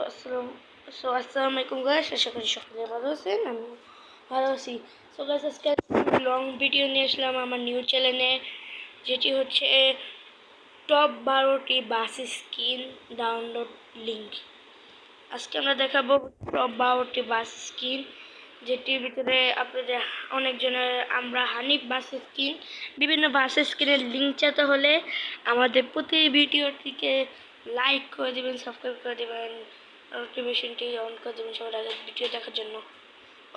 আসসালামু আলাইকুম গাইস, আশা করি সকলে ভালো আছেন। আমি ভালো আছি। সো গাইস, আজকে লং ভিডিও নিয়ে আসলাম আমার নিউ চ্যানেলে, যেটি হচ্ছে টপ 12টি বাস স্কিন ডাউনলোড লিঙ্ক। আজকে আমরা দেখাবো টপ 12টি বাস স্কিন, যেটির ভিতরে আপনাদের অনেকজনের আমরা হানিফ বাস স্কিন, বিভিন্ন বাস স্কিনের লিঙ্ক চাইতে হলে আমাদের প্রতি ভিডিওটিকে লাইক করে দেবেন, সাবস্ক্রাইব করে দেবেন, নোটিফিকেশনটি অন করে দেবেন সবার আগে ভিডিও দেখার জন্য।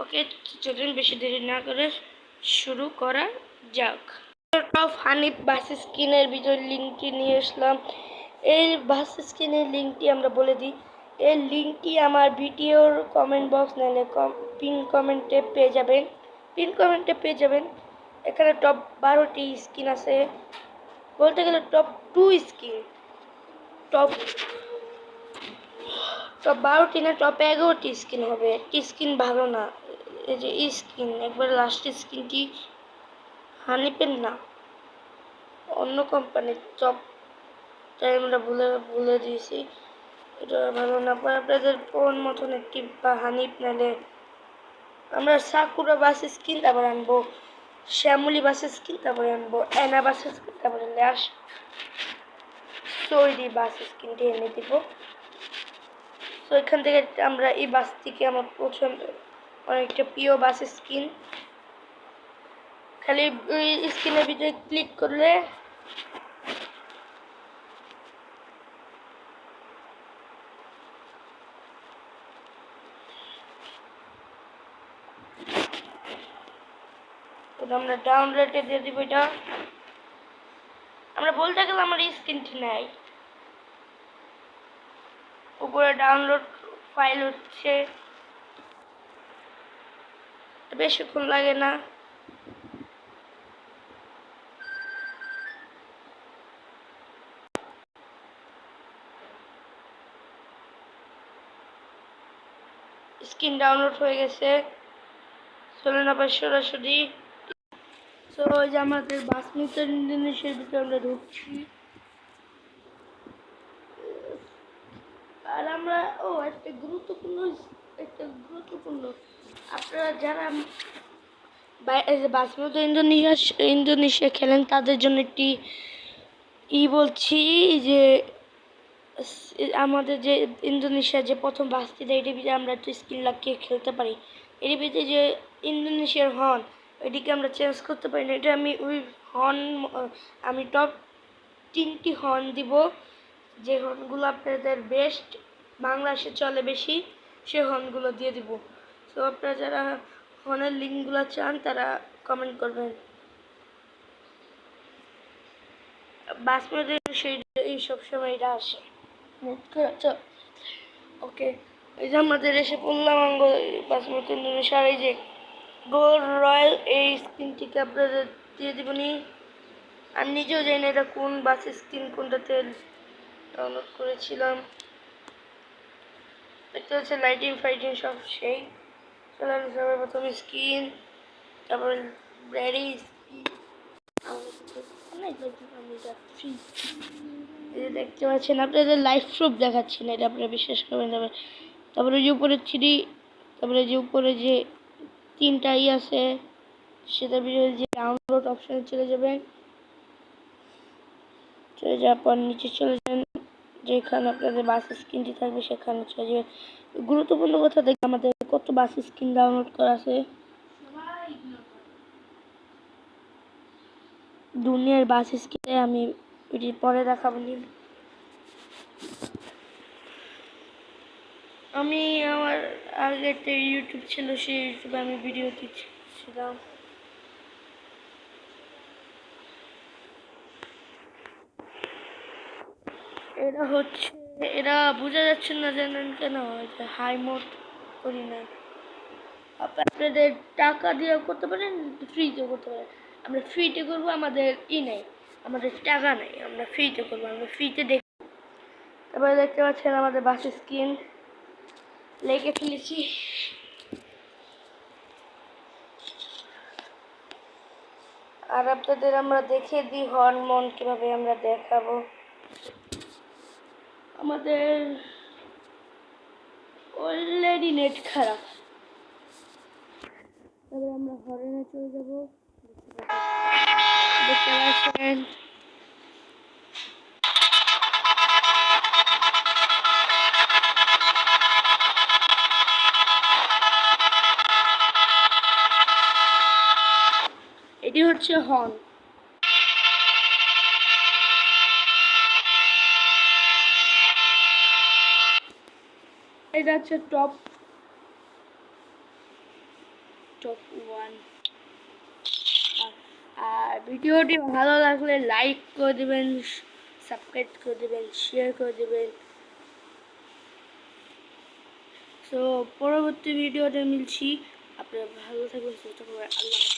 ওকে, চলুন বেশি দেরি না করে শুরু করা যাক। টপ হানিফ বাস স্কিনের ভিতর লিঙ্কটি নিয়ে আসলাম। এই বাস স্কিনের লিঙ্কটি আমরা বলে দিই। এই লিঙ্কটি আমার ভিডিওর কমেন্ট বক্স নাহলে পিন কমেন্টে পেয়ে যাবেন। এখানে টপ 12টি স্কিন আছে, বলতে গেলে টপ 2 স্কিন, টপ 12টি না টপ 11টি স্কিন হবে। একটি স্কিন ভালো না, এই যে স্কিন একবার লাস্টের স্কিনটি হানিফের না, অন্য কোম্পানির টপ, তাই আমরা ভুলে দিয়েছি। এটা ভালো না, আপনাদের ফোন মতন একটি বা হানিফ নাহলে আমরা সাকুরা বাস স্কিন, তারপরে আনবো শ্যামলি বাস স্কিন, তারপরে আনবো অ্যানা বাস স্কিন, তারপরে ল্যাশ সৈরি বাস স্কিনটি এনে দিব। তো এখান থেকে আমরা এই বাসটিকে আমার পছন্দ অনেকটা প্রিয় বাস স্কিন। খালি ওই স্কিনের ভিতরে ক্লিক করলে আমরা ডাউনলোডে দিয়ে দিব। এটা আমরা বলতে গেলে আমার এই স্ক্রিনটি নাই, উপরে ডাউনলোড ফাইল হচ্ছে, বেশিক্ষণ লাগে না। স্ক্রিন ডাউনলোড হয়ে গেছে, চলুন আবার সরাসরি। তো ওই যে আমাদের বাসমিটার জিনিসের ভিতরে আমরা ঢুকছি, আর আমরা একটা গুরুত্বপূর্ণ আপনারা যারা বাসমতি ইন্দোনেশিয়া খেলেন তাদের জন্য একটি বলছি যে আমাদের যে ইন্দোনেশিয়া যে প্রথম বাসটি দেয়, এটির ভিতরে আমরা একটু স্কিল লাগিয়ে খেলতে পারি। এর ভিতরে যে ইন্দোনেশিয়ার হর্ন, এটিকে আমরা চেঞ্জ করতে পারি না। এটা আমি টপ 3টি হর্ন দিব, যে হর্নগুলো আপনাদের বেস্ট বাংলাদেশে চলে বেশি, সে হর্নগুলো দিয়ে দিব। তো আপনারা যারা হর্নের লিঙ্কগুলো চান তারা কমেন্ট করবেন। বাসমতি সেই সবসময় এটা আসে। ওকে, এই যে আমাদের এসে পড়লাম বাসমতি ইন্দোনেশিয়ার এই যে গোল্ড রয়্যাল, এই স্কিনটিকে আপনাদের দিয়ে দিবনি। আর নিজেও জানি না এটা কোন বাস স্কিন, কোনটাতে ডাউনলোড করেছিলাম। দেখতে হচ্ছে লাইটিং ফাইটিং সব সেই। চলেন সবার প্রথম স্কিন, তারপর ব্র্যাডি স্কিন, দেখতে পাচ্ছেন আপনাদের লাইভ প্রুফ দেখাচ্ছি না, এটা আপনারা বিশ্বাস করবেন। তারপরে যে উপরে 3, তারপরে যে উপরে যে 3টা আছে সেটার ভিতরে যে ডাউনলোড অপশনে চলে যাবেন, চলে যাওয়ার পর নিচে চলে যাবেন, যেখানে আপনাদের বাস স্ক্রিনটি থাকবে সেখানে চলে যাবেন। গুরুত্বপূর্ণ কথা দেখে আমাদের কত বাস স্ক্রিন ডাউনলোড করা আছে, দুনিয়ার বাস স্ক্রিনে আমি এটি পরে দেখাবো। আমি আমার আগে একটা ইউটিউব ছিল, সেই ইউটিউবে আমি ভিডিও দিচ্ছিলাম। এরা বোঝা যাচ্ছে না, জানেন কেন? হাই মোড করি না। আপনাদের টাকা দিয়েও করতে পারেন, ফ্রিতেও করতে পারেন। আমরা ফ্রিতে করবো, আমাদের নেই, আমাদের টাকা নেই, আমরা ফ্রিতে করবো, আমরা ফ্রিতে দেখ। তারপরে দেখতে পাচ্ছেন আমাদের বাস স্ক্রিন লেগে ফেলেছি। আর আপনাদের আমরা দেখিয়ে দিই হরমোন কিভাবে আমরা দেখাবো। আমাদের অলরেডি নেট খারাপ। তারপরে আমরা হরেনে চলে যাবো। দেখতে পাচ্ছেন এটি হচ্ছে হর্ন। এটা হচ্ছে টপ 1। আর ভিডিওটি ভালো লাগলে লাইক করে দেবেন, সাবস্ক্রাইব করে দেবেন, শেয়ার করে দেবেন। তো পরবর্তী ভিডিওতে মিলছি। আপনারা ভালো থাকবেন, সুস্থ থাকবেন। আল্লাহ।